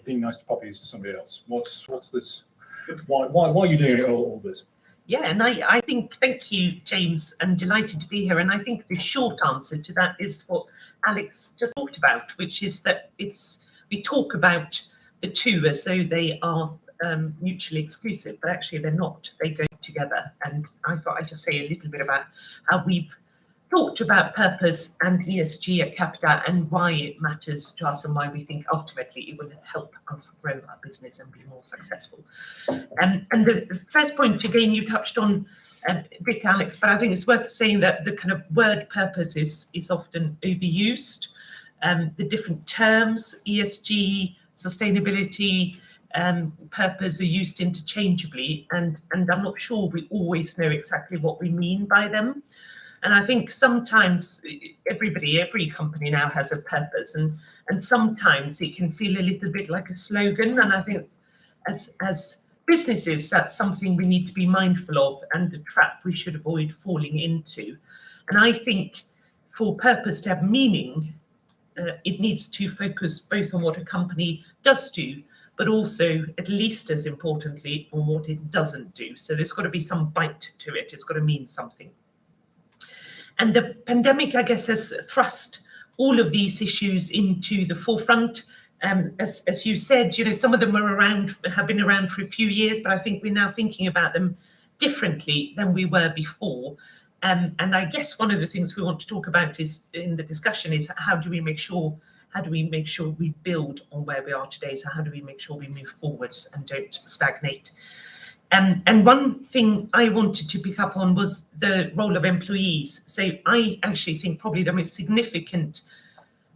being nice to puppies to somebody else? What's this? Why are you doing all this? Yeah, and I think, thank you, James, and delighted to be here. And I think the short answer to that is what Alex just talked about, which is that we talk about the two as though they are mutually exclusive, but actually they're not. They go together. And I thought I'd just say a little bit about how we've thought about purpose and ESG at Capita and why it matters to us and why we think ultimately it will help us grow our business and be more successful. And the first point, again, you touched on a bit, Alex, but I think it's worth saying that the kind of word purpose is often overused. The different terms, ESG, sustainability, purpose are used interchangeably, and I'm not sure we always know exactly what we mean by them. And I think sometimes every company now has a purpose, and sometimes it can feel a little bit like a slogan. And I think as businesses, that's something we need to be mindful of and a trap we should avoid falling into. And I think for purpose to have meaning, it needs to focus both on what a company does do, but also, at least as importantly, on what it doesn't do. So there's got to be some bite to it. It's got to mean something. And the pandemic, I guess, has thrust all of these issues into the forefront. As you said, some of them have been around for a few years, but I think we're now thinking about them differently than we were before. And I guess one of the things we want to talk about in the discussion is how do we make sure we build on where we are today? So how do we make sure we move forwards and don't stagnate? And one thing I wanted to pick up on was the role of employees. So I actually think probably the most significant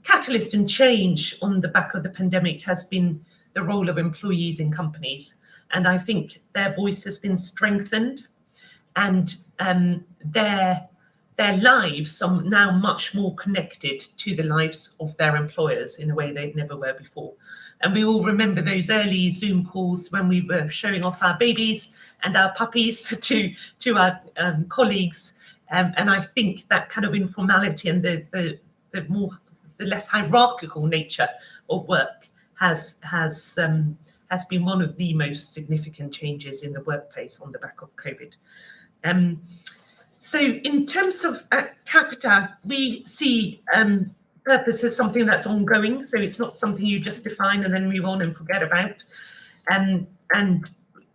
catalyst and change on the back of the pandemic has been the role of employees in companies. And I think their voice has been strengthened, and their lives are now much more connected to the lives of their employers in a way they never were before. And we all remember those early Zoom calls when we were showing off our babies and our puppies to our colleagues. And I think that kind of informality and the less hierarchical nature of work has been one of the most significant changes in the workplace on the back of COVID. So in terms of Capita, we see purpose as something that's ongoing. So it's not something you just define and then move on and forget about. And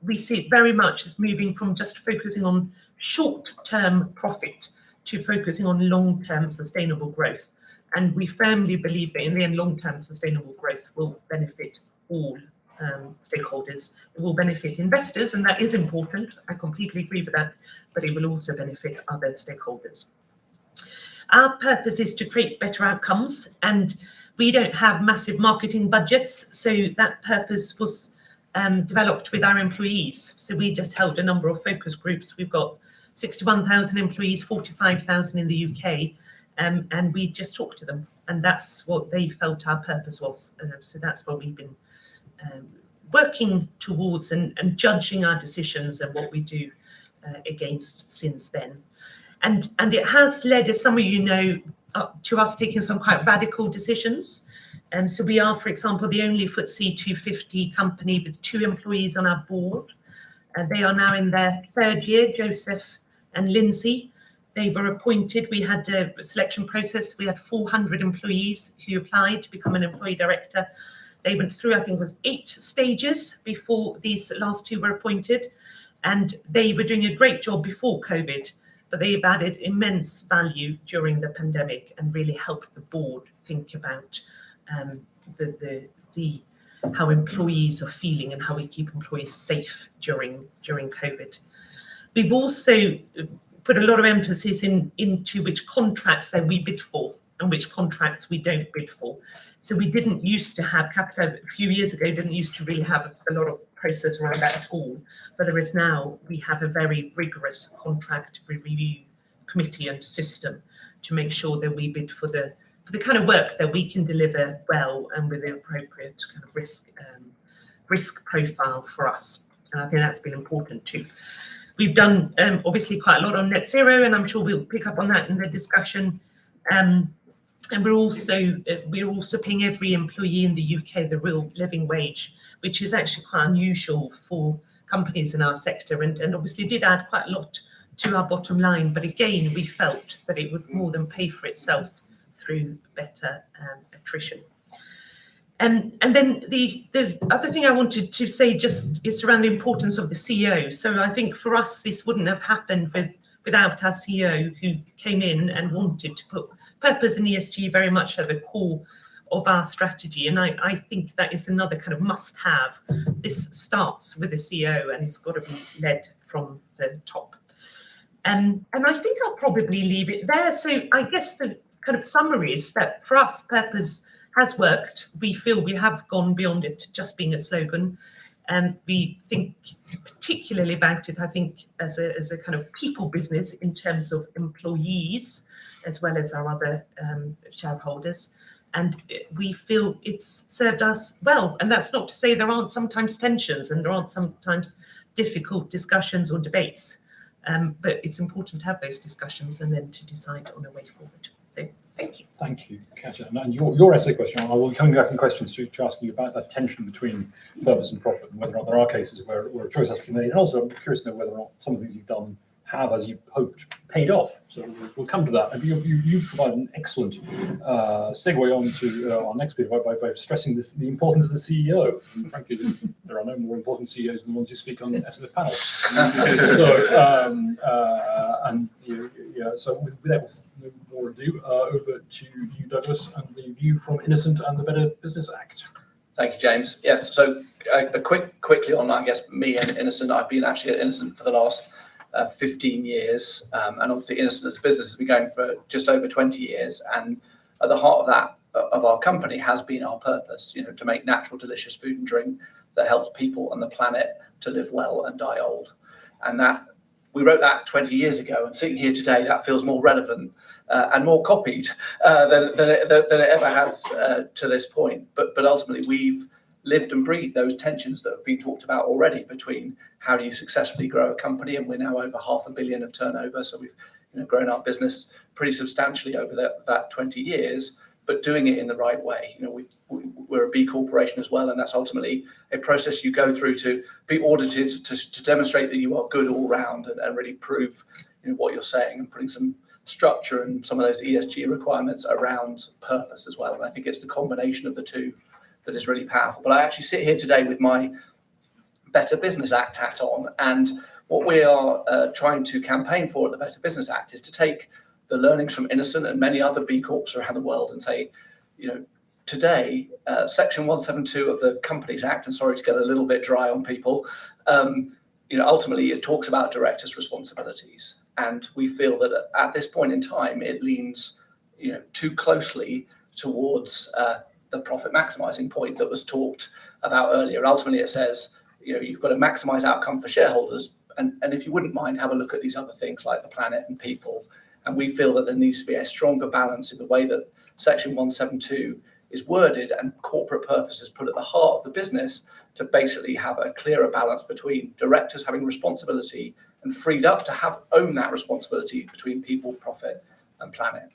we see it very much as moving from just focusing on short-term profit to focusing on long-term sustainable growth. And we firmly believe that in the end, long-term sustainable growth will benefit all stakeholders. It will benefit investors, and that is important. I completely agree with that, but it will also benefit other stakeholders. Our purpose is to create better outcomes, and we don't have massive marketing budgets, so that purpose was developed with our employees. So we just held a number of focus groups. We've got 61,000 employees, 45,000 in the UK, and we just talked to them, and that's what they felt our purpose was. So that's what we've been working towards and judging our decisions and what we do against since then. And it has led, as some of you know, to us taking some quite radical decisions. So we are, for example, the only FTSE 250 company with 2 employees on our board. They are now in their 3rd year, Joseph and Lindsay. They were appointed. We had a selection process. We had 400 employees who applied to become an employee director. They went through, I think it was 8 stages before these last 2 were appointed. And they were doing a great job before COVID, but they've added immense value during the pandemic and really helped the board think about how employees are feeling and how we keep employees safe during COVID. We've also put a lot of emphasis into which contracts that we bid for and which contracts we don't bid for. So we didn't used to have, Capita a few years ago didn't used to really have a lot of process around that at all, but there is now, we have a very rigorous contract review committee and system to make sure that we bid for the kind of work that we can deliver well and with the appropriate kind of risk profile for us. And I think that's been important too. We've done obviously quite a lot on net zero, and I'm sure we'll pick up on that in the discussion. And we're also paying every employee in the UK the real living wage, which is actually quite unusual for companies in our sector, and obviously did add quite a lot to our bottom line. But again, we felt that it would more than pay for itself through better attrition. And then the other thing I wanted to say just is around the importance of the CEO. So I think for us, this wouldn't have happened without our CEO, who came in and wanted to put purpose and ESG very much at the core of our strategy. And I think that is another kind of must-have. This starts with the CEO, and it's got to be led from the top. And I think I'll probably leave it there. So I guess the kind of summary is that for us, purpose has worked. We feel we have gone beyond it just being a slogan. And we think particularly about it, I think, as a kind of people business in terms of employees, as well as our other shareholders. And we feel it's served us well. And that's not to say there aren't sometimes tensions and there aren't sometimes difficult discussions or debates. But it's important to have those discussions and then to decide on a way forward. So, thank you. Thank you, Katja. And your essay question, I will come back in questions to ask you about that tension between purpose and profit, and whether or not there are cases where a choice has to be made. And also, I'm curious to know whether or not some of the things you've done have, as you hoped, paid off. So we'll come to that. And you provide an excellent segue on to our next bit by stressing the importance of the CEO. And frankly, there are no more important CEOs than the ones who speak on SMF panels. So without no more ado, over to you, Douglas, and the view from Innocent and the Better Business Act. Thank you, James. Yes, so quickly on, I guess, me and Innocent. I've been actually at Innocent for the last 15 years, and obviously Innocent as a business has been going for just over 20 years, and at the heart of that, of our company, has been our purpose, to make natural, delicious food and drink that helps people and the planet to live well and die old. And that we wrote that 20 years ago, and sitting here today, that feels more relevant and more copied than it ever has to this point. But ultimately, we've lived and breathed those tensions that have been talked about already between how do you successfully grow a company, and we're now over $500 million of turnover, so we've grown our business pretty substantially over that 20 years, but doing it in the right way. We're a B corporation as well, and that's ultimately a process you go through to be audited to demonstrate that you are good all round and really prove what you're saying, and putting some structure and some of those ESG requirements around purpose as well. And I think it's the combination of the two that is really powerful. But I actually sit here today with my Better Business Act hat on, and what we are trying to campaign for at the Better Business Act is to take the learnings from Innocent and many other B Corps around the world and say, today, Section 172 of the Companies Act, and sorry to get a little bit dry on people, ultimately it talks about directors' responsibilities. And we feel that at this point in time, it leans, too closely towards the profit maximizing point that was talked about earlier. Ultimately, it says, you've got to maximize outcome for shareholders. And if you wouldn't mind, have a look at these other things like the planet and people. And we feel that there needs to be a stronger balance in the way that Section 172 is worded and corporate purpose is put at the heart of the business, to basically have a clearer balance between directors having responsibility and freed up to own that responsibility between people, profit and planet.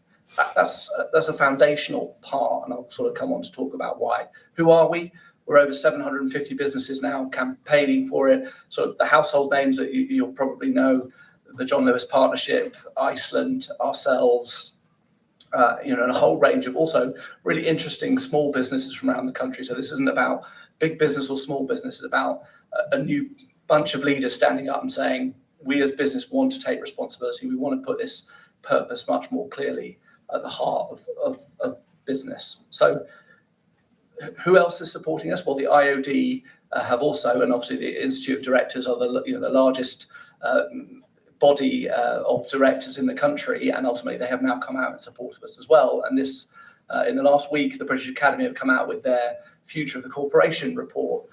That's a foundational part, and I'll sort of come on to talk about why. Who are we? We're over 750 businesses now campaigning for it. Sort of the household names that you'll probably know: the John Lewis Partnership, Iceland, ourselves, and a whole range of also really interesting small businesses from around the country. So this isn't about big business or small business. It's about a new bunch of leaders standing up and saying, we as business want to take responsibility. We want to put this purpose much more clearly at the heart of business. So who else is supporting us? Well, the IOD have also, and obviously the Institute of Directors are the largest body of directors in the country, and ultimately they have now come out in support of us as well. And this, in the last week, the British Academy have come out with their Future of the Corporation report,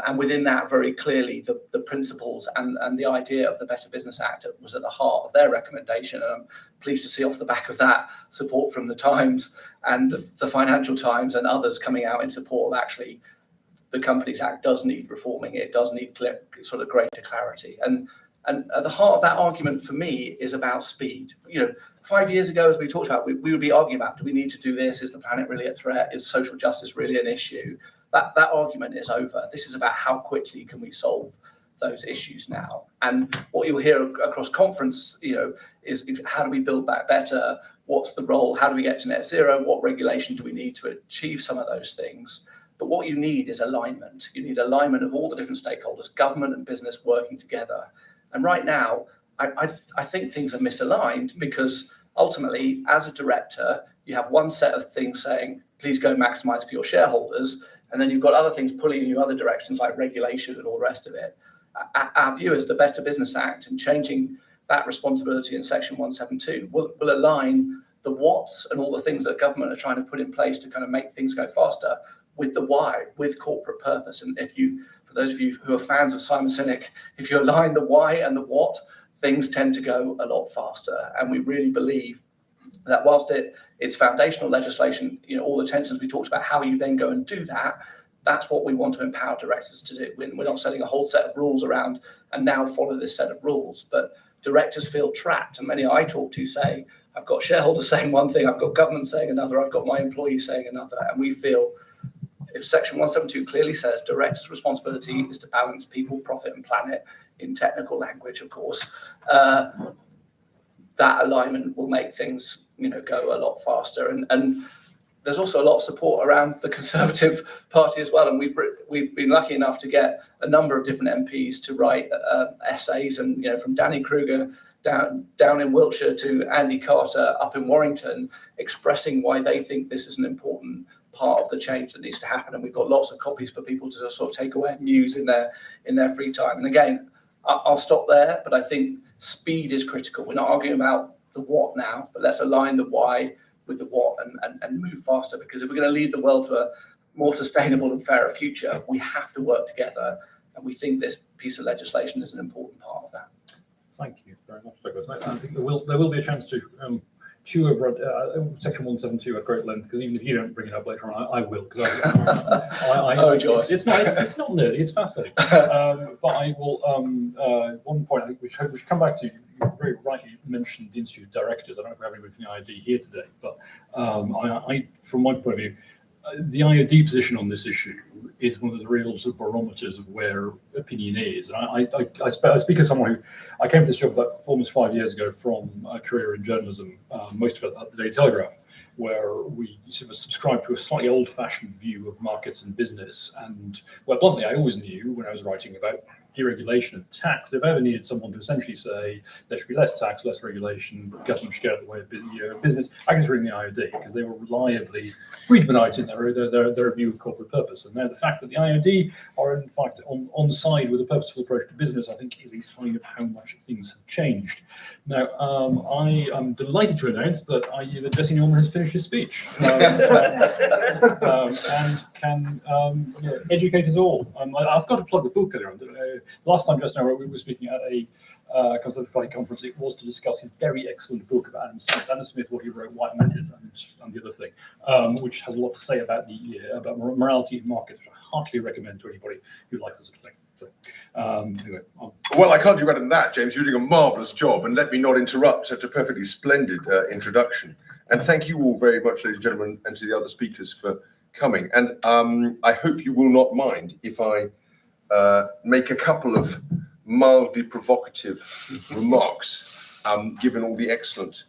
and within that, very clearly, the principles and the idea of the Better Business Act was at the heart of their recommendation. And I'm pleased to see off the back of that support from the Times and the Financial Times and others coming out in support of actually the Companies Act does need reforming. It does need sort of greater clarity. And And at the heart of that argument for me is about speed. 5 years ago, as we talked about, we would be arguing about, do we need to do this? Is the planet really a threat? Is social justice really an issue? That argument is over. This is about how quickly can we solve those issues now. And what you'll hear across conference, is how do we build that better? What's the role? How do we get to net zero? What regulation do we need to achieve some of those things? But what you need is alignment. You need alignment of all the different stakeholders, government and business working together. And right now, I think things are misaligned, because ultimately, as a director, you have one set of things saying, please go maximize for your shareholders. And then you've got other things pulling you other directions, like regulation and all the rest of it. Our view is the Better Business Act and changing that responsibility in Section 172 will align the what's and all the things that government are trying to put in place to kind of make things go faster with the why, with corporate purpose. And for those of you who are fans of Simon Sinek, if you align the why and the what, things tend to go a lot faster. And we really believe that whilst it's foundational legislation, all the tensions we talked about, how you then go and do that, that's what we want to empower directors to do. We're not setting a whole set of rules around and now follow this set of rules, but directors feel trapped. And many I talk to say, I've got shareholders saying one thing, I've got government saying another, I've got my employees saying another. And we feel if Section 172 clearly says directors' responsibility is to balance people, profit and planet, in technical language, of course, that alignment will make things go a lot faster. And there's also a lot of support around the Conservative Party as well. And we've been lucky enough to get a number of different MPs to write essays, and from Danny Kruger down in Wiltshire to Andy Carter up in Warrington, expressing why they think this is an important part of the change that needs to happen. And we've got lots of copies for people to sort of take away and use in their free time. And again, I'll stop there, but I think speed is critical. We're not arguing about the what now, but let's align the why with the what and move faster, because if we're going to lead the world to a more sustainable and fairer future, we have to work together. And we think this piece of legislation is an important part of that. Thank you very much, Douglas. I think there will be a chance to chew over Section 172 at great length, because even if you don't bring it up later on, I will. Because Oh, George. It's not nerdy, it's fascinating. But I will. One point I think we should come back to. You very rightly mentioned the Institute of Directors. I don't know if we have anybody from the IOD here today, but I, from my point of view, the IOD position on this issue is one of the real sort of barometers of where opinion is. And I speak as someone who, I came to this job about almost 5 years ago from a career in journalism, most of it at the Daily Telegraph, where we sort of subscribe to a slightly old-fashioned view of markets and business. And, well, bluntly, I always knew when I was writing about deregulation and tax, if I ever needed someone to essentially say there should be less tax, less regulation, government should get out of the way of business, I can just ring the IOD, because they were reliably Friedmanite in their view of corporate purpose. And now the fact that the IOD are in fact on side with a purposeful approach to business, I think is a sign of how much things have changed. Now, I am delighted to announce that Jesse Norman has finished his speech and can educate us all. I've got to plug the book earlier on. Last time, just now, we were speaking at a Conservative Party conference. It was to discuss his very excellent book about Adam Smith, what he wrote, White Matters, and the other thing, which has a lot to say about about morality in markets, which I heartily recommend to anybody who likes this sort of thing. So, anyway, well, I can't do better than that, James. You're doing a marvellous job, and let me not interrupt such a perfectly splendid introduction. And thank you all very much, ladies and gentlemen, and to the other speakers for coming. And I hope you will not mind if I make a couple of mildly provocative remarks, given all the excellent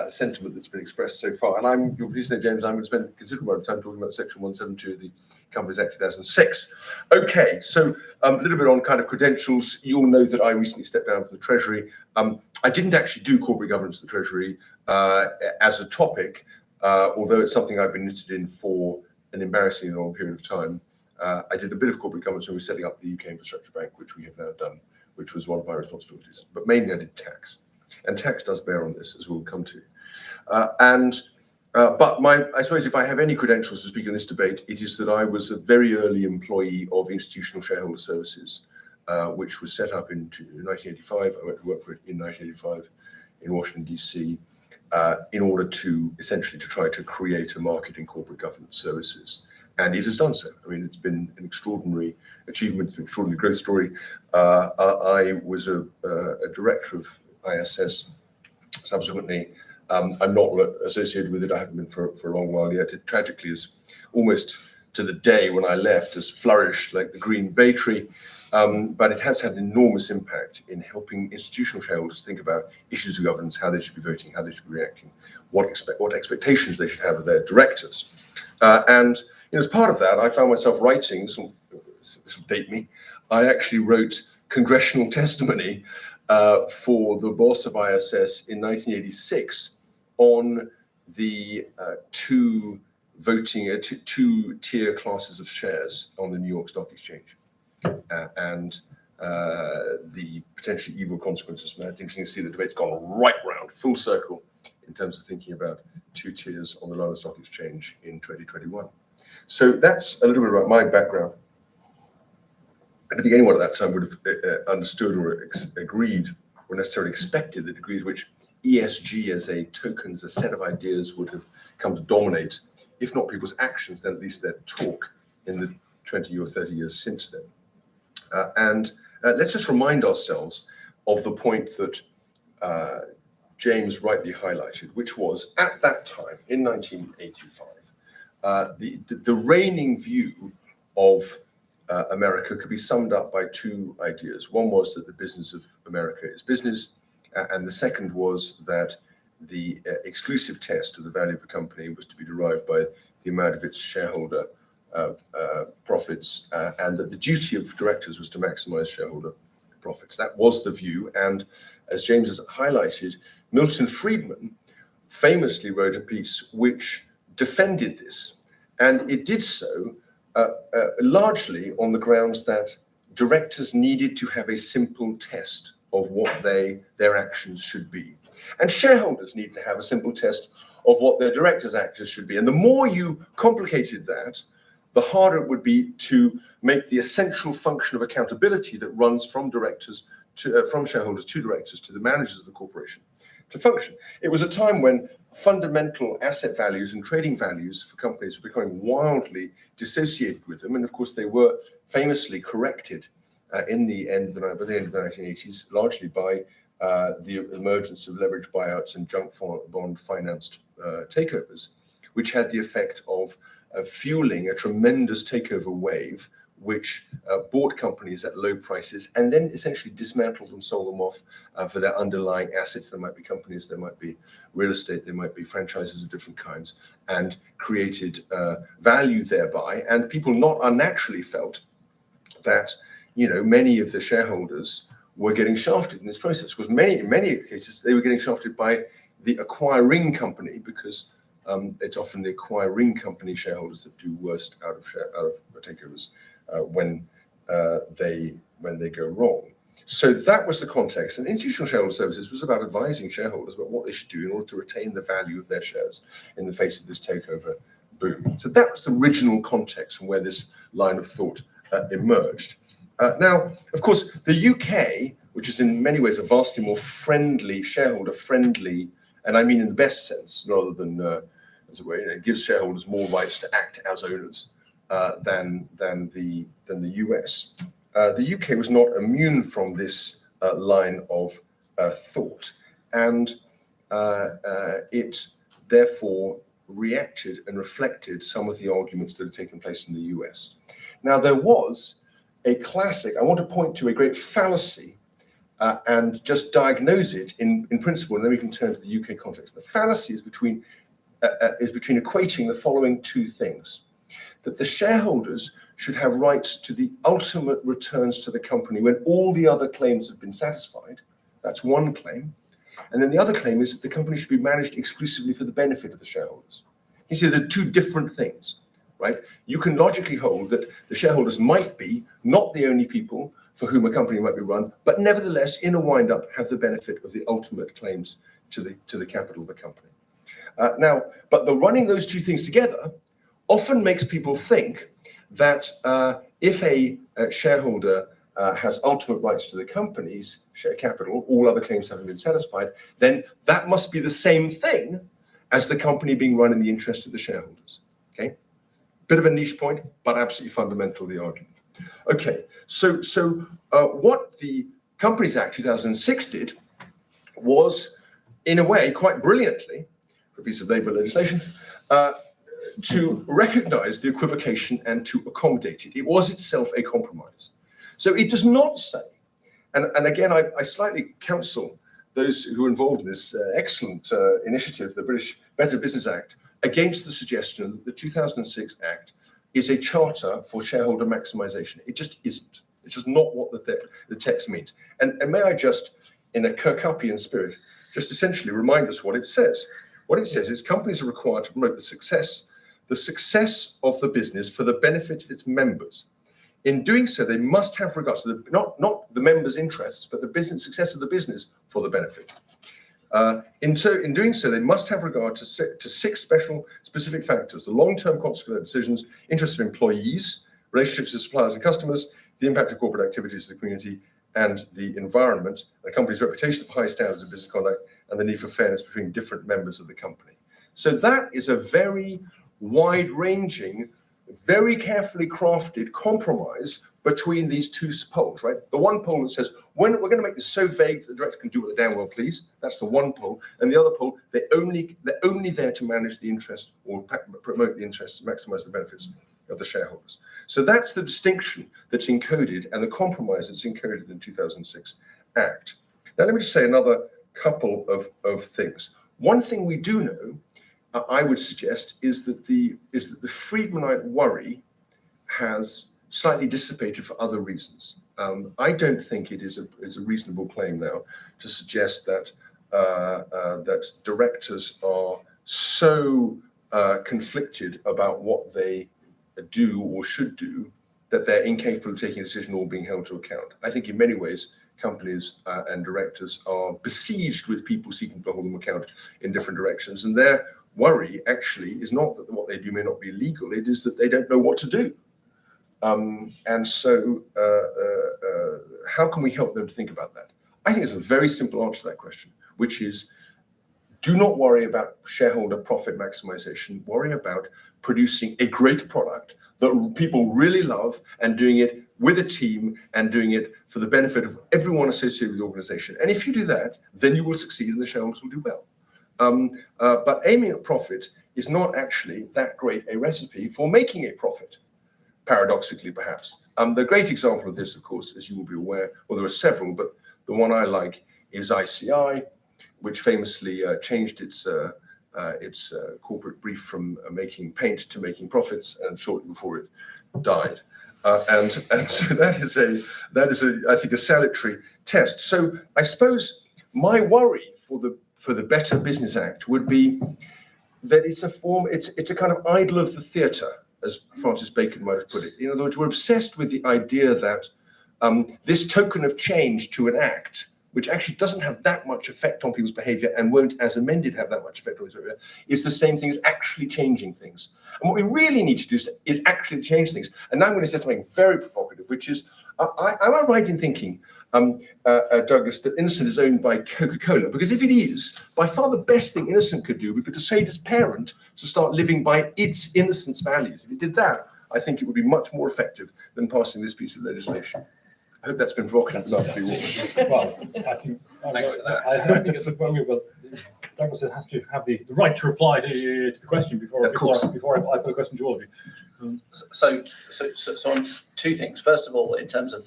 sentiment that's been expressed so far. And you'll please know, James, I'm going to spend a considerable amount of time talking about Section 172 of the Companies Act 2006. Okay, so a little bit on kind of credentials. You all know that I recently stepped down from the Treasury. I didn't actually do corporate governance at the Treasury as a topic, although it's something I've been interested in for an embarrassingly long period of time. I did a bit of corporate governance when we were setting up the UK Infrastructure Bank, which we have now done, which was one of my responsibilities. But mainly I did tax. And tax does bear on this, as we'll come to. But I suppose if I have any credentials to speak in this debate, it is that I was a very early employee of Institutional Shareholder Services, which was set up in 1985. I went to work for it in 1985 in Washington, DC, in order to essentially to try to create a market in corporate governance services. and it has done so. I mean, it's been an extraordinary achievement, an extraordinary growth story. I was a director of ISS subsequently. I'm not associated with it. I haven't been for a long while yet. It tragically is almost to the day when I left has flourished like the green bay tree. But it has had an enormous impact in helping institutional shareholders think about issues of governance, how they should be voting, how they should be reacting, what expectations they should have of their directors. And as part of that, I found myself writing, this will date me, I actually wrote congressional testimony for the boss of ISS in 1986 on the two-tier classes of shares on the New York Stock Exchange. And the potentially evil consequences. It's interesting to see the debate's gone right round, full circle, in terms of thinking about two tiers on the London Stock Exchange in 2021. So that's a little bit about my background. I don't think anyone at that time would have understood or agreed or necessarily expected the degree to which ESG as a token, as a set of ideas would have come to dominate, if not people's actions, then at least their talk in the 20 or 30 years since then. And let's just remind ourselves of the point that James rightly highlighted, which was at that time, in 1985, the reigning view of America could be summed up by two ideas. One was that the business of America is business, and the second was that the exclusive test of the value of a company was to be derived by the amount of its shareholder profits, and that the duty of directors was to maximize shareholder profits. That was the view, and as James has highlighted, Milton Friedman famously wrote a piece which defended this, and it did so largely on the grounds that directors needed to have a simple test of what their actions should be, and shareholders need to have a simple test of what their directors' actions should be. And the more you complicated that, the harder it would be to make the essential function of accountability that runs from directors to from shareholders to directors to the managers of the corporation to function. It was a time when fundamental asset values and trading values for companies were becoming wildly dissociated with them, and of course they were famously corrected in the end of by the end of the 1980s, largely by the emergence of leveraged buyouts and junk bond financed takeovers, which had the effect of fueling a tremendous takeover wave, which bought companies at low prices and then essentially dismantled them, sold them off for their underlying assets. There might be companies, there might be real estate, there might be franchises of different kinds, and created value thereby. And people not unnaturally felt that, many of the shareholders were getting shafted in this process, because in many cases they were getting shafted by the acquiring company, because it's often the acquiring company shareholders that do worst out of takeovers when they go wrong. So that was the context. And institutional shareholder services was about advising shareholders about what they should do in order to retain the value of their shares in the face of this takeover boom. So that was the original context from where this line of thought emerged. Now, of course, the UK, which is in many ways a vastly more friendly, shareholder-friendly, and I mean in the best sense, rather than as a way, it gives shareholders more rights to act as owners than the US. The UK was not immune from this line of thought, and it therefore reacted and reflected some of the arguments that had taken place in the US. Now, there was a classic, I want to point to a great fallacy and just diagnose it in principle, and then we can turn to the UK context. The fallacy is between equating the following two things: that the shareholders should have rights to the ultimate returns to the company when all the other claims have been satisfied. That's one claim. And then the other claim is that the company should be managed exclusively for the benefit of the shareholders. You see, they're two different things, right? You can logically hold that the shareholders might be not the only people for whom a company might be run, but nevertheless, in a wind-up, have the benefit of the ultimate claims to the capital of the company. But the running those two things together often makes people think that if a shareholder has ultimate rights to the company's share capital, all other claims having been satisfied, then that must be the same thing as the company being run in the interest of the shareholders. Okay, Bit of a niche point, but absolutely fundamental to the argument. Okay, so what the Companies Act 2006 did was, in a way, quite brilliantly, a piece of Labour legislation, to recognise the equivocation and to accommodate it. It was itself a compromise. So it does not say, and again, I slightly counsel those who are involved in this excellent initiative, the British Better Business Act, against the suggestion that the 2006 Act is a charter for shareholder maximisation. It just isn't. It's just not what the text means. And may I just, in a Kirkupian spirit, just essentially remind us what it says. What it says is companies are required to promote the success of the business for the benefit of its members. In doing so, they must have regard to not the members' interests, but the business success of the business for the benefit. In doing so, they must have regard to 6 specific factors: the long-term consequence of decisions, interests of employees, relationships with suppliers and customers, the impact of corporate activities to the community and the environment, the company's reputation for high standards of business conduct, and the need for fairness between different members of the company. So that is a very wide-ranging, very carefully crafted compromise between these 2 poles, right? The one pole that says, when we're going to make this so vague that the director can do what they damn well please. That's the one pole. And the other pole, they're only there to manage the interest or promote the interests, maximize the benefits of the shareholders. So that's the distinction that's encoded and the compromise that's encoded in 2006 Act. Now, let me just say another couple of things. One thing we do know, I would suggest, is that the Friedmanite worry has slightly dissipated for other reasons. I don't think it is a reasonable claim now to suggest that that directors are so conflicted about what they do or should do that they're incapable of taking a decision or being held to account. I think in many ways, companies and directors are besieged with people seeking to hold them account in different directions. And their worry actually is not that what they do may not be legal, it is that they don't know what to do. And so how can we help them to think about that? I think it's a very simple answer to that question, which is, do not worry about shareholder profit maximization. Worry about producing a great product that people really love and doing it with a team and doing it for the benefit of everyone associated with the organization. And if you do that, then you will succeed and the shareholders will do well. But aiming at profit is not actually that great a recipe for making a profit, paradoxically perhaps. The great example of this, of course, as you will be aware, well, there are several, but the one I like is ICI, which famously changed its corporate brief from making paint to making profits, and shortly before it died. And so that is I think a salutary test. So I suppose my worry for the Better Business Act would be that it's a kind of idol of the theatre, as Francis Bacon might have put it. In other words, we're obsessed with the idea that this token of change to an act, which actually doesn't have that much effect on people's behavior and won't, as amended, have that much effect on people's behavior, is the same thing as actually changing things. And what we really need to do is actually change things. And now I'm going to say something very provocative, which is, am I right in thinking, Douglas, that Innocent is owned by Coca-Cola? Because if it is, by far the best thing Innocent could do would be to persuade its parent to start living by its Innocent's values. If it did that, I think it would be much more effective than passing this piece of legislation. I hope that's been provocative enough for you all. Well, I think I think it's well, Douglas has to have the right to reply to the question before I put a question to all of you. So on 2 things. First of all, in terms of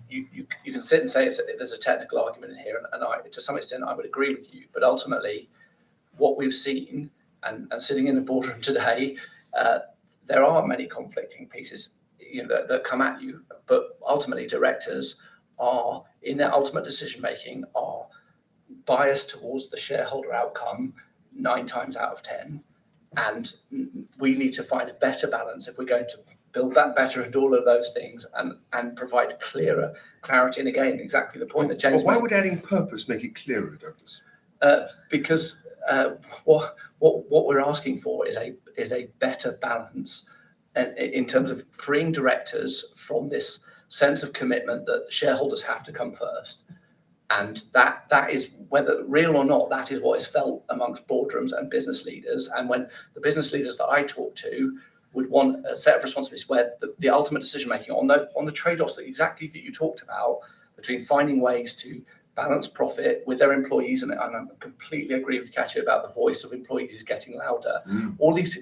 you can sit and say there's a technical argument in here, and I, to some extent, I would agree with you. But ultimately, what we've seen and sitting in the boardroom today, there are many conflicting pieces, that come at you. But ultimately, directors are, in their ultimate decision making, are biased towards the shareholder outcome 9 times out of 10. And we need to find a better balance if we're going to build that better and all of those things and provide clarity. And again, exactly the point that James But why made. would adding purpose make it clearer, Douglas? Because what we're asking for is a better balance in terms of freeing directors from this sense of commitment that shareholders have to come first, And that is, whether real or not, that is what is felt amongst boardrooms and business leaders. And when the business leaders that I talk to would want a set of responsibilities where the ultimate decision making on the trade-offs that you talked about, between finding ways to balance profit with their employees, and I completely agree with Katja about the voice of employees is getting louder. All these,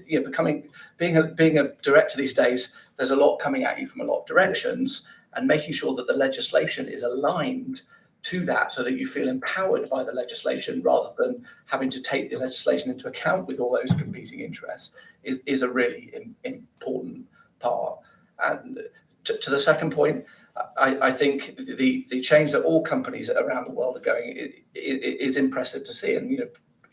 being a director these days, there's a lot coming at you from a lot of directions, and making sure that the legislation is aligned to that, so that you feel empowered by the legislation rather than having to take the legislation into account with all those competing interests is a really important part. And to the second point, I think the change that all companies around the world are going is impressive to see. And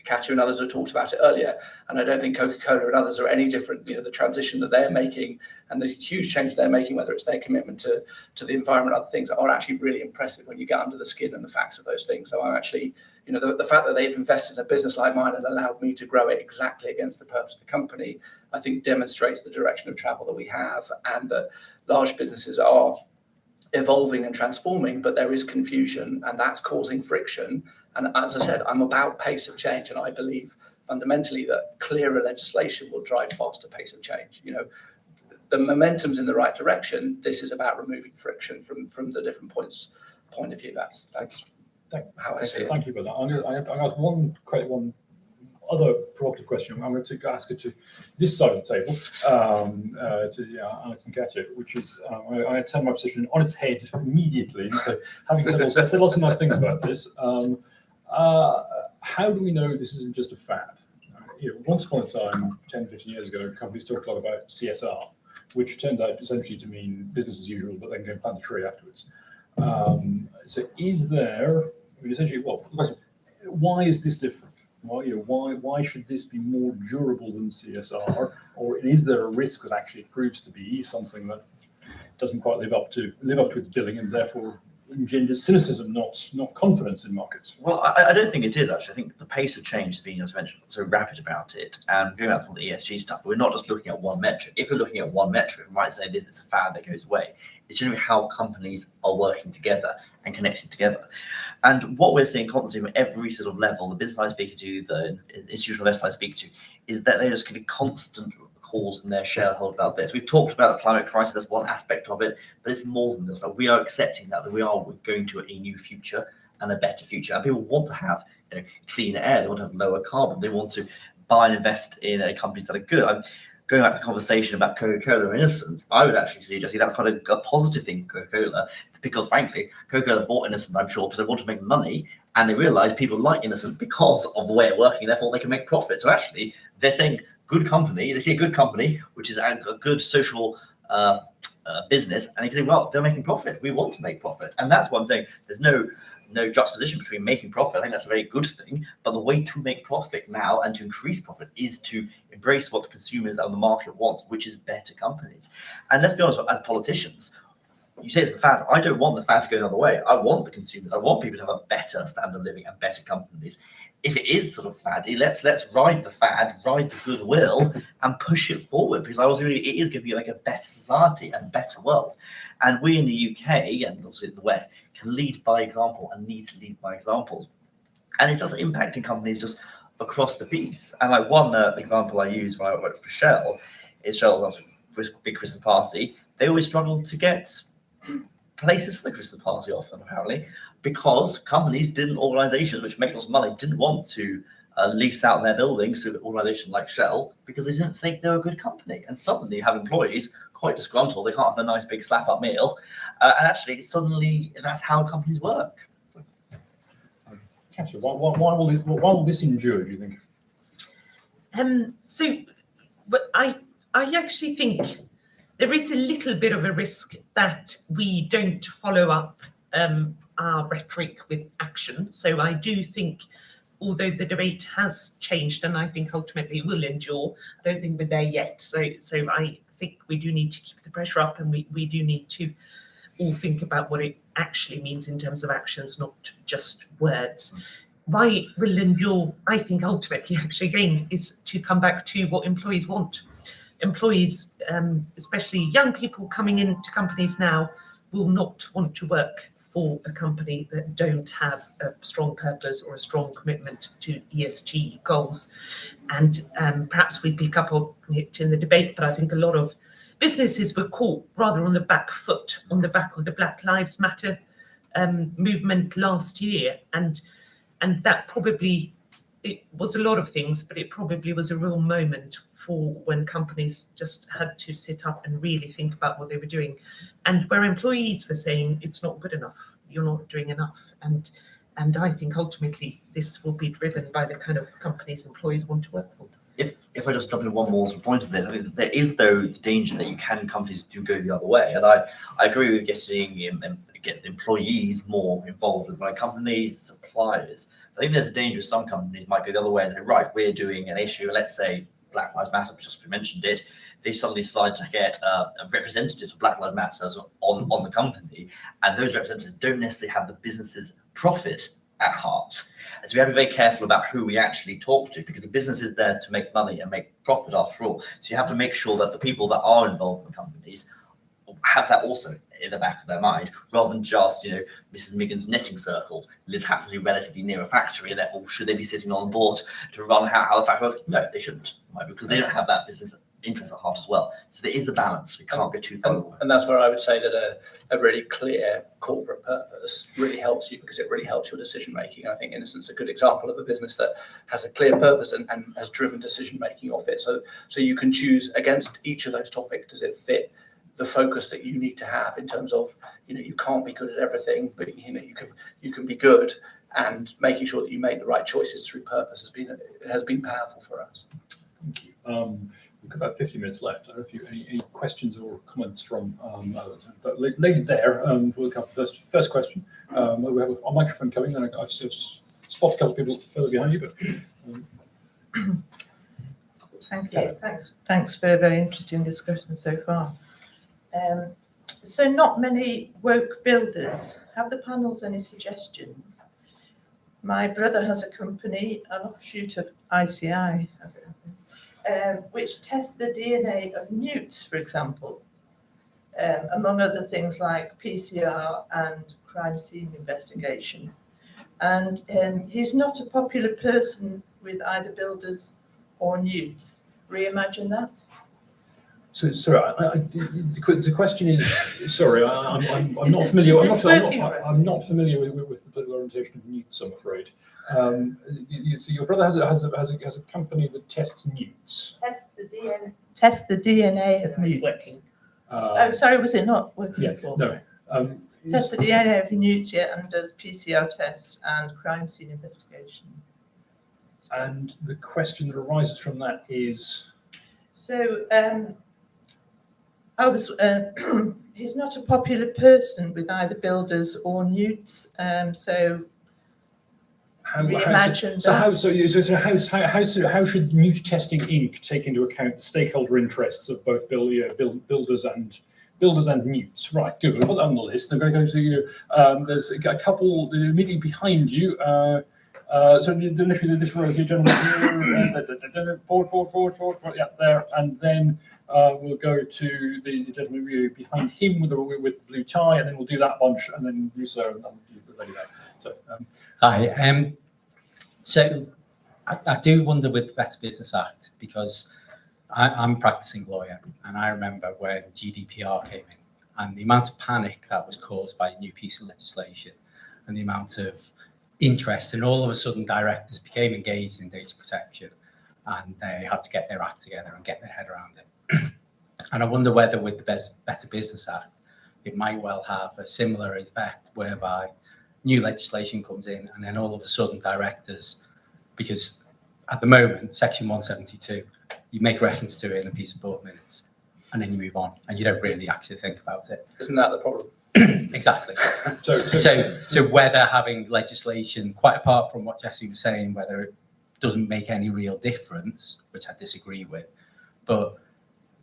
Katja and others have talked about it earlier, and I don't think Coca-Cola and others are any different. The transition that they're making and the huge change they're making, whether it's their commitment to the environment, other things, are actually really impressive when you get under the skin and the facts of those things. So I'm actually, the fact that they've invested in a business like mine and allowed me to grow it exactly against the purpose of the company, I think demonstrates the direction of travel that we have, and that large businesses are evolving and transforming, but there is confusion, and that's causing friction. And as I said, I'm about pace of change, and I believe fundamentally that clearer legislation will drive faster pace of change. The momentum's in the right direction. This is about removing friction from the different point of view. That's how I see it. Thank you for that. I got one other provocative question. I'm going to ask it to this side of the table, to Alex and Katja, which is, I turn my position on its head immediately. So, having said lots of nice things about this, how do we know this isn't just a fad? Once upon a time, 10, 15 years ago, companies talked a lot about CSR, which turned out essentially to mean business as usual, but then go plant a tree afterwards. So is there, essentially, the question, why is this different? Why should this be more durable than CSR, or is there a risk that actually it proves to be something that doesn't quite live up to its billing, and therefore engenders cynicism, not confidence in markets? Well, I don't think it is actually. I think the pace of change has been, as mentioned, so rapid about it. And going back to the ESG stuff, we're not just looking at one metric. If we're looking at one metric, we might say this is a fad that goes away. It's generally how companies are working together and connecting together. And what we're seeing constantly from every sort of level, the business I speak to, the institutional investor I speak to, is that they're just getting constant calls from their shareholder about this. We've talked about the climate crisis, that's one aspect of it, but it's more than this. Like, we are accepting that we're going to a new future and a better future. And people want to have cleaner air, they want to have lower carbon, they want to buy and invest in companies that are good. I'm going back to the conversation about Coca-Cola and Innocent. I would actually suggest that's quite a positive thing for Coca-Cola, because frankly, Coca-Cola bought Innocent, I'm sure, because they want to make money, and they realised people like Innocent because of the way it's working, therefore they can make profit. So actually, they're saying good company, they see a good company, which is a good social business, and they can say, well, they're making profit, we want to make profit. And that's what I'm saying, there's no juxtaposition between making profit. I think that's a very good thing, but the way to make profit now and to increase profit is to embrace what the consumers and the market wants, which is better companies. And let's be honest, as politicians, you say it's a fad. I don't want the fad to go another way. I want the consumers, I want people to have a better standard of living and better companies. If it is sort of faddy, let's ride the fad, ride the goodwill, and push it forward, because I also believe it is going to be like a better society and a better world. And we in the UK and also in the West can lead by example and need to lead by example. And it's just impacting companies just across the piece. And like one example I use when I worked for Shell is Shell's big Christmas party. They always struggle to get places for the Christmas party often, apparently, because companies, organizations which make lots of money, didn't want to lease out their buildings to an organization like Shell because they didn't think they were a good company. And suddenly you have employees quite disgruntled, they can't have a nice big slap up meal, and actually suddenly that's how companies work. Katja, why will this endure, do you think? But I actually think there is a little bit of a risk that we don't follow up our rhetoric with action. So I do think, although the debate has changed, and I think ultimately it will endure, I don't think we're there yet. So I think we do need to keep the pressure up, and we do need to all think about what it actually means in terms of actions, not just words. Why it will endure, I think ultimately, actually again, is to come back to what employees want. Employees, especially young people coming into companies now, will not want to work for a company that don't have a strong purpose or a strong commitment to ESG goals. And perhaps we pick up on it in the debate, but I think a lot of businesses were caught rather on the back foot, on the back of the Black Lives Matter movement last year. And that probably, it was a lot of things, but it probably was a real moment for when companies just had to sit up and really think about what they were doing, and where employees were saying it's not good enough, you're not doing enough. And I think ultimately this will be driven by the kind of companies employees want to work for. If I just jump in one more point of this, I think there is though the danger that companies do go the other way, and I agree with get employees more involved with my companies, suppliers. I think there's a danger some companies might go the other way and say, right, we're doing an issue, let's say Black Lives Matter, just mentioned it. They suddenly decide to get representatives of Black Lives Matter on the company, and those representatives don't necessarily have the business's profit at heart. And so we have to be very careful about who we actually talk to, because the business is there to make money and make profit after all. So you have to make sure that the people that are involved in the companies have that also in the back of their mind, rather than just, Mrs. Miggin's knitting circle lives happily relatively near a factory, and therefore should they be sitting on the board to run how the factory works? No, they shouldn't, because they don't have that business interest at heart as well. So there is a balance. We can't go too far away. And that's where I would say that a really clear corporate purpose really helps you, because it really helps your decision making. I think Innocent's a good example of a business that has a clear purpose and has driven decision making off it. So you can choose against each of those topics. Does it fit the focus that you need to have in terms of, you can't be good at everything, but you can be good, and making sure that you make the right choices through purpose has been powerful for us. Thank you. We've got about 50 minutes left. I don't know if you any questions or comments from others. But lady there, we'll come first question. We have a microphone coming, and I've spotted a couple of people further behind you. But thank you. Thanks for a very interesting discussion so far. So not many woke builders. Have the panels any suggestions? My brother has a company, an offshoot of ICI, as it happens, which tests the DNA of newts, for example, among other things like PCR and crime scene investigation. And he's not a popular person with either builders or newts. Reimagine that? So, the question is, sorry, I'm not familiar. I'm not familiar with the political orientation of newts, I'm afraid. So your brother has a company that tests newts. Test the DNA of newts. Working. Sorry, was it not working Yeah, before? no. Test the DNA of newts, yeah, and does PCR tests and crime scene investigation. And the question that arises from that is. So he's not a popular person with either builders or newts. So reimagine that. How should Newt Testing Inc. take into account the stakeholder interests of both builders and newts? Right, good. We'll put that on the list. I'm going to go to you. There's a couple immediately behind you. So initially this row here, gentlemen, forward, yeah, there, and then we'll go to the gentleman behind him with the blue tie, and then we'll do that bunch, and then you, sir, and then you're ready there. So, Hi. So I do wonder with the Better Business Act, because I'm a practicing lawyer, and I remember when GDPR came in, and the amount of panic that was caused by a new piece of legislation, and the amount of interest, and all of a sudden directors became engaged in data protection, and they had to get their act together and get their head around it. And I wonder whether with the Better Business Act, it might well have a similar effect, whereby new legislation comes in, and then all of a sudden directors, because at the moment, Section 172, you make reference to it in a piece of board minutes, and then you move on, and you don't really actually think about it. Isn't that the problem? Exactly. So whether having legislation, quite apart from what Jesse was saying, whether it doesn't make any real difference, which I disagree with, but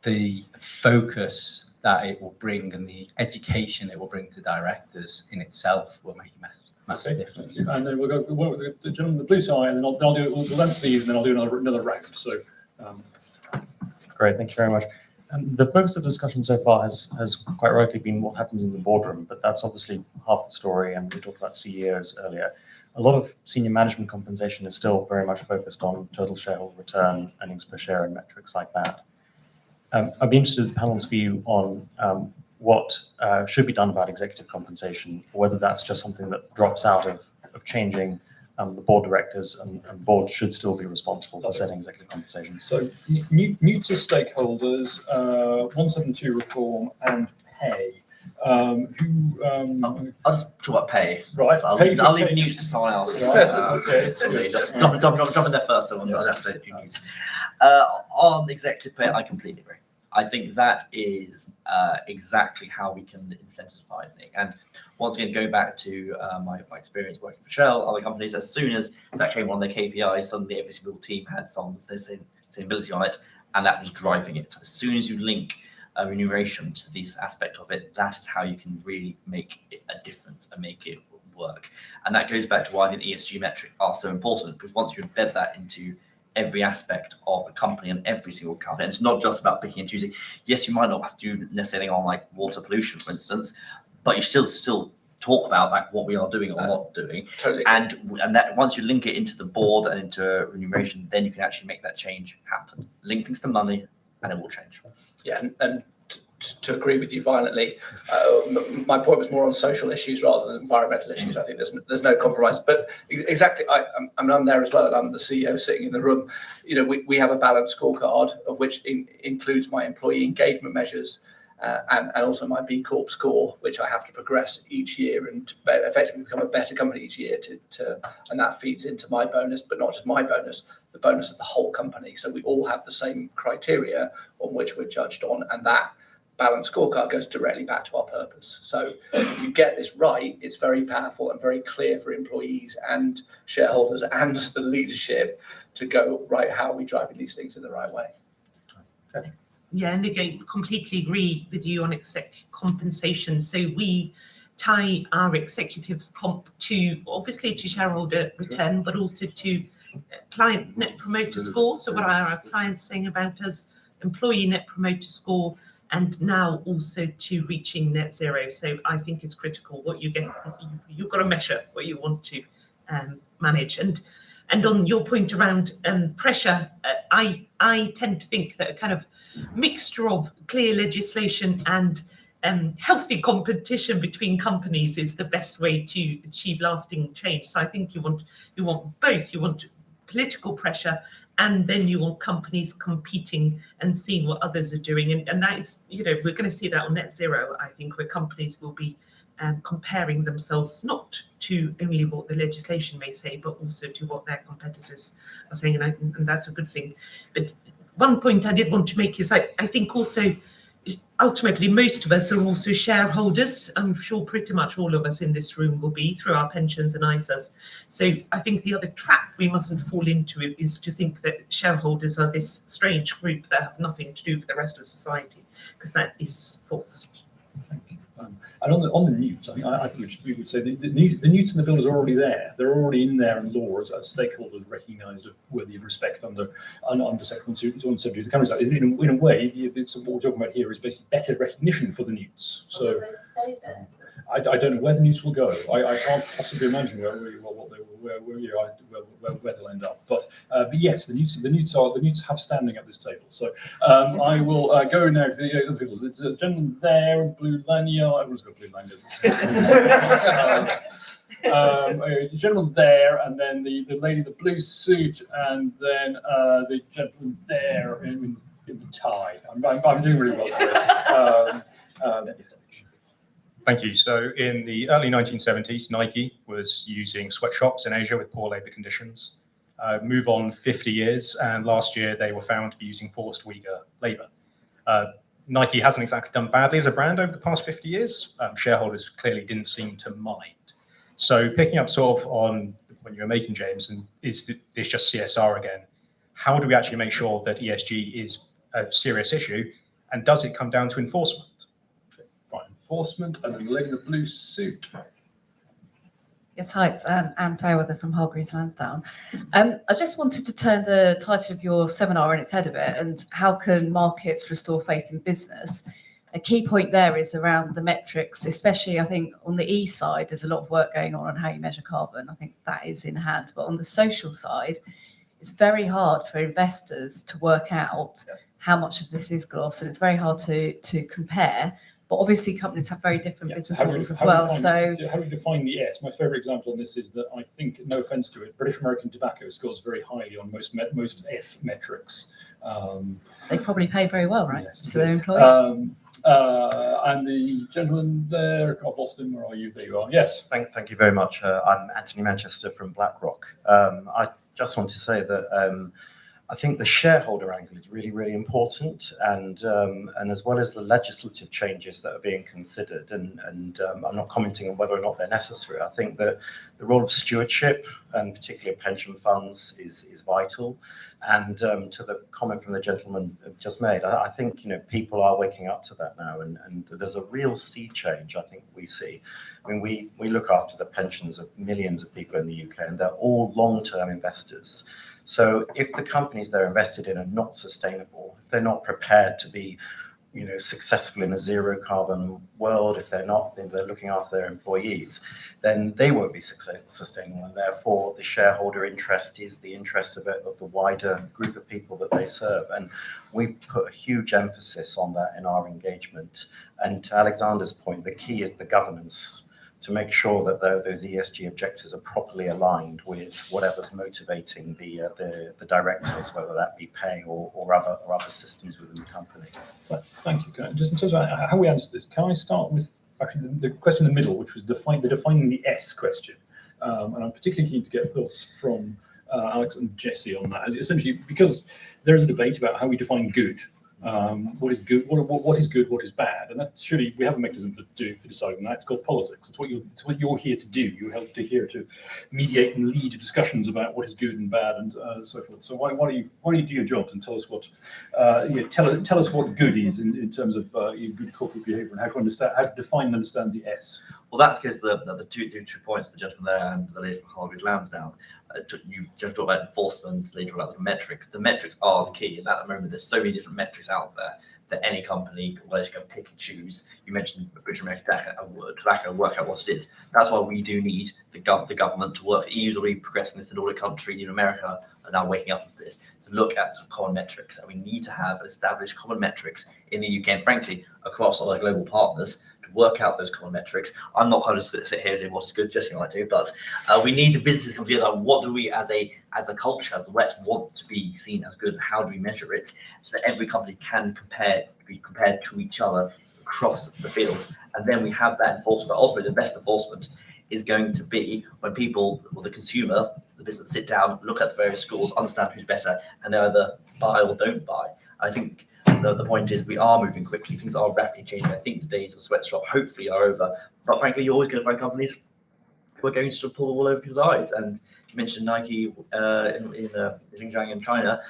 the focus that it will bring and the education it will bring to directors in itself will make a massive difference. And then we'll go with the gentleman with the blue tie, and then we'll answer these, and then I'll do another round. So, Great, thank you very much. The focus of the discussion so far has quite rightly been what happens in the boardroom, but that's obviously half the story. And we talked about CEOs earlier. A lot of senior management compensation is still very much focused on total shareholder return, earnings per share, and metrics like that. I'd be interested in the panel's view on what should be done about executive compensation, whether that's just something that drops out of changing the board directors and board should still be responsible for setting executive compensation. So new to stakeholders, 172 reform and pay. I'll just talk about pay. Right. So I'll leave Newts to someone else. Right, okay. Just jump in there first. I don't have to do Newts. On executive pay, I completely agree. I think that is exactly how we can incentivize things. And once again, going back to my experience working for Shell, other companies, as soon as that came on their KPI, suddenly every single team had some sustainability on it, and that was driving it. As soon as you link remuneration to this aspect of it, that is how you can really make it a difference and make it work. And that goes back to why I think ESG metrics are so important, because once you embed that into every aspect of a company and every single company, and it's not just about picking and choosing. Yes, you might not have to do necessarily on like water pollution, for instance, but you still talk about like what we are doing or not doing. Totally. And that once you link it into the board and into remuneration, then you can actually make that change happen. Link things to money, and it will change. Yeah, and to agree with you violently, my point was more on social issues rather than environmental issues. I think there's no compromise. But exactly, I'm there as well, and I'm the CEO sitting in the room. You know, we have a balanced scorecard of which includes my employee engagement measures and also my B Corp score, which I have to progress each year and effectively become a better company each year. And that feeds into my bonus, but not just my bonus, the bonus of the whole company. So we all have the same criteria on which we're judged on, and that balanced scorecard goes directly back to our purpose. So if you get this right, it's very powerful and very clear for employees and shareholders and the leadership to go, right, how are we driving these things in the right way? Okay. Yeah, and again, completely agree with you on exec compensation. So we tie our executives comp to obviously to shareholder return, but also to client net promoter score. So what are our clients saying about us, employee net promoter score, and now also to reaching net zero. So I think it's critical what you get. You've got to measure what you want to manage. And on your point around pressure, I tend to think that a kind of mixture of clear legislation and healthy competition between companies is the best way to achieve lasting change. So I think you want both. You want political pressure, and then you want companies competing and seeing what others are doing. And that is, you know, we're going to see that on net zero, I think, where companies will be comparing themselves not to only what the legislation may say, but also to what their competitors are saying. And that's a good thing. But one point I did want to make is I think also, ultimately, most of us are also shareholders. I'm sure pretty much all of us in this room will be through our pensions and ISAs. So I think the other trap we mustn't fall into is to think that shareholders are this strange group that have nothing to do with the rest of society, because that is false. And on the newts, I think we would say the newts and the builders are already there. They're already in there in law as stakeholders recognised of worthy of respect under Section 170 of the Companies Act. In a way, it's what we're talking about here is basically better recognition for the newts. So Will they stay there? I don't know where the newts will go. I can't possibly imagine where they'll end up. But yes, the newts have standing at this table. So I will go now to the other people. It's a gentleman there in blue lanyard. Everyone's got blue lanyards. A gentleman there, and then the lady in the blue suit, and then the gentleman there in the tie. I'm doing really well today. Yes. Thank you. So in the early 1970s, Nike was using sweatshops in Asia with poor labor conditions. Move on 50 years, and last year they were found to be using forced Uyghur labor. Nike hasn't exactly done badly as a brand over the past 50 years. Shareholders clearly didn't seem to mind. So picking up sort of on when you were making, James, and is this just CSR again? How do we actually make sure that ESG is a serious issue, and does it come down to enforcement? Right, enforcement, and then the lady in the blue suit. Yes, hi, it's Anne Fairweather from Hargreaves Lansdowne. I just wanted to turn the title of your seminar on its head a bit, and how can markets restore faith in business? A key point there is around the metrics, especially I think on the E side, there's a lot of work going on how you measure carbon. I think that is in hand, but on the social side, it's very hard for investors to work out how much of this is gloss, and it's very hard to compare. But obviously, companies have very different business models as well. So, how do you define the S? My favourite example on this is that I think, no offence to it, British American Tobacco scores very highly on most S metrics. they probably pay very well, right? Yes, So their employees. And the gentleman there, I've lost him. Where are you? There you are. Yes. Thank you very much. I'm Anthony Manchester from BlackRock. I just want to say that I think the shareholder angle is really, really important, and as well as the legislative changes that are being considered, and I'm not commenting on whether or not they're necessary. I think that the role of stewardship, and particularly pension funds, is vital. And to the comment from the gentleman just made, I think people are waking up to that now, and there's a real sea change I think we see. I mean, we look after the pensions of millions of people in the UK, and they're all long-term investors. So if the companies they're invested in are not sustainable, if they're not prepared to be, successful in a zero carbon world, if they're looking after their employees, then they won't be sustainable. And therefore the shareholder interest is the interest of the wider group of people that they serve. And we put a huge emphasis on that in our engagement. And to Alexander's point, the key is the governance, to make sure that those ESG objectives are properly aligned with whatever's motivating the directors, whether that be pay or other systems within the company. Thank you. Just in terms of how we answer this, can I start with actually the question in the middle, which was defining the S question? And I'm particularly keen to get thoughts from Alex and Jesse on that. Essentially, because there is a debate about how we define good. What is good? What is good? What is bad? And that's surely we have a mechanism for deciding that. It's called politics. It's what you're here to do. You're here to mediate and lead discussions about what is good and bad and so forth. So why don't you do your jobs and tell us what tell us what good is in terms of good corporate behaviour, and how to define and understand the S. Well, that's because the two points, the gentleman there and the lady from Hargreaves Lansdowne, you talk about enforcement, later about the metrics. The metrics are the key. And at the moment, there's so many different metrics out there that any company can go pick and choose. You mentioned British American Tobacco, work out what it is. That's why we do need the government to work. The EU's already progressing this in all the countries. America are now waking up to this, to look at sort of common metrics. And we need to have established common metrics in the UK and frankly across all our global partners, work out those common metrics. I'm not going to sit here and say what is good, just like I do, but we need the businesses to come together. What do we, as a culture, as the West, want to be seen as good? How do we measure it so that every company can be compared to each other across the field? And then we have that enforcement. Ultimately, the best enforcement is going to be when people, or the consumer, the business, sit down, look at the various scores, understand who's better, and they either buy or don't buy. I think the point is we are moving quickly. Things are rapidly changing. I think the days of sweatshop hopefully are over. But frankly, you're always going to find companies who are going to sort of pull the wool over people's eyes. And you mentioned Nike in Xinjiang in China.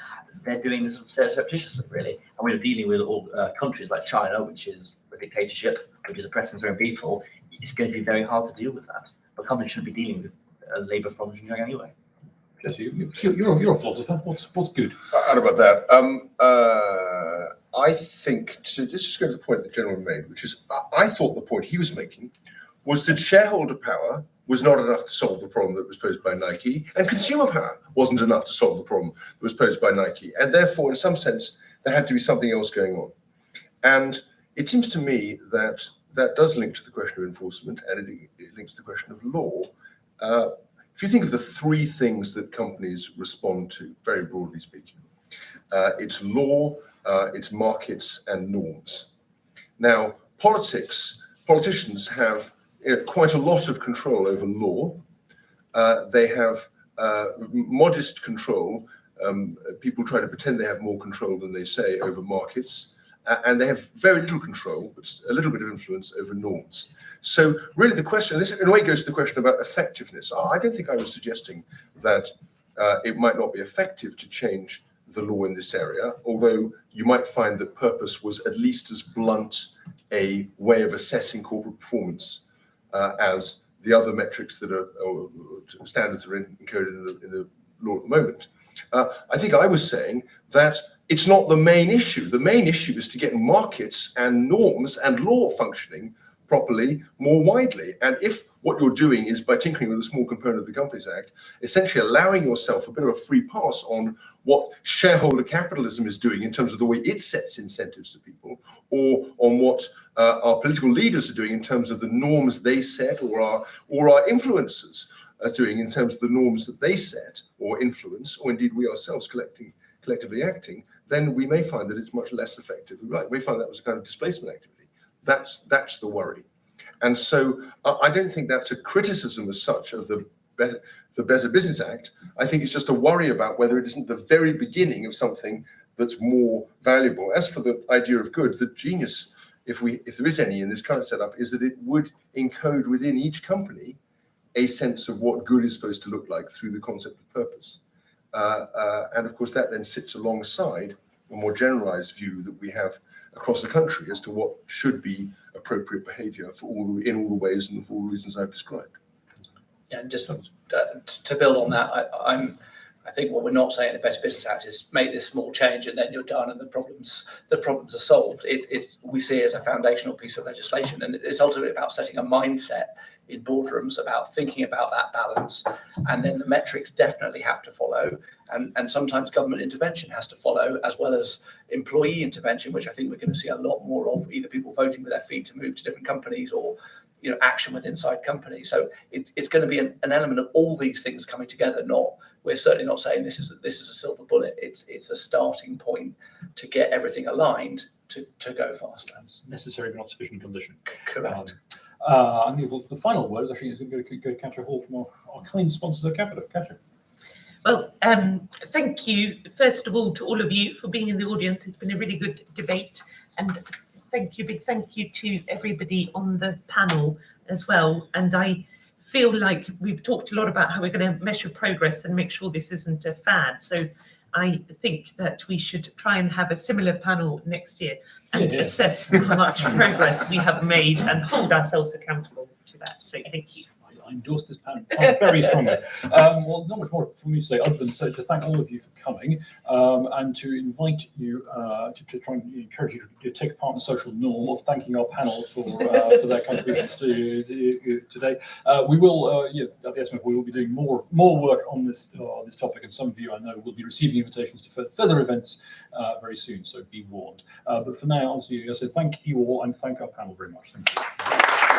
They're doing this surreptitiously, really. And we're dealing with all countries like China, which is a dictatorship, which is oppressing its own people. It's going to be very hard to deal with that. But companies shouldn't be dealing with labour from Xinjiang anyway. Jesse, you're a philosopher. What's good? I don't know about that. I think, so let's just go to the point the gentleman made, which is, I thought the point he was making was that shareholder power was not enough to solve the problem that was posed by Nike, and consumer power wasn't enough to solve the problem that was posed by Nike. And therefore, in some sense, there had to be something else going on. And it seems to me that that does link to the question of enforcement, and it links to the question of law. If you think of the three things that companies respond to, very broadly speaking, it's law, it's markets, and norms. Now, politicians have quite a lot of control over law. They have modest control. People try to pretend they have more control than they say over markets. And they have very little control, but a little bit of influence over norms. So really the question, this in a way goes to the question about effectiveness. I don't think I was suggesting that it might not be effective to change the law in this area, although you might find that purpose was at least as blunt a way of assessing corporate performance as the other metrics that are or standards are encoded in the law at the moment. I think I was saying that it's not the main issue. The main issue is to get markets and norms and law functioning properly more widely. And if what you're doing is, by tinkering with a small component of the Companies Act, essentially allowing yourself a bit of a free pass on what shareholder capitalism is doing in terms of the way it sets incentives to people, or on what our political leaders are doing in terms of the norms they set, or our influencers are doing in terms of the norms that they set or influence, or indeed we ourselves collectively acting, then we may find that it's much less effective. Right? We find that was a kind of displacement activity. That's the worry. And so I don't think that's a criticism as such of the Better Business Act. I think it's just a worry about whether it isn't the very beginning of something that's more valuable. As for the idea of good, the genius, if there is any in this current setup, is that it would encode within each company a sense of what good is supposed to look like through the concept of purpose. And of course, that then sits alongside a more generalized view that we have across the country as to what should be appropriate behavior in all the ways and for all the reasons I've described. Yeah, and just to build on that, I think what we're not saying in the Better Business Act is make this small change and then you're done and the problems are solved. We see it as a foundational piece of legislation, and it's ultimately about setting a mindset in boardrooms about thinking about that balance, and then the metrics definitely have to follow, and sometimes government intervention has to follow, as well as employee intervention, which I think we're going to see a lot more of, either people voting with their feet to move to different companies, or action with inside companies. So it's going to be an element of all these things coming together. We're certainly not saying this is a silver bullet. It's a starting point to get everything aligned to go faster. It's necessary but not sufficient condition. Correct. And the final word is actually going to go to Katja Hall from our kind sponsors at Capita. Katja. Well, thank you, first of all, to all of you for being in the audience. It's been a really good debate, and big thank you to everybody on the panel as well. And I feel like we've talked a lot about how we're going to measure progress and make sure this isn't a fad. So I think that we should try and have a similar panel next year and assess how much progress we have made and hold ourselves accountable to that. So thank you. I endorse this panel very strongly. Well, not much more for me to say other than to thank all of you for coming, and to invite you to try and encourage you to take part in the social norm of thanking our panel for their contributions to today. We will, at the SMF, we will be doing more work on this topic, and some of you I know will be receiving invitations to further events very soon. So be warned. But for now, honestly, I say thank you all and thank our panel very much. Thank you.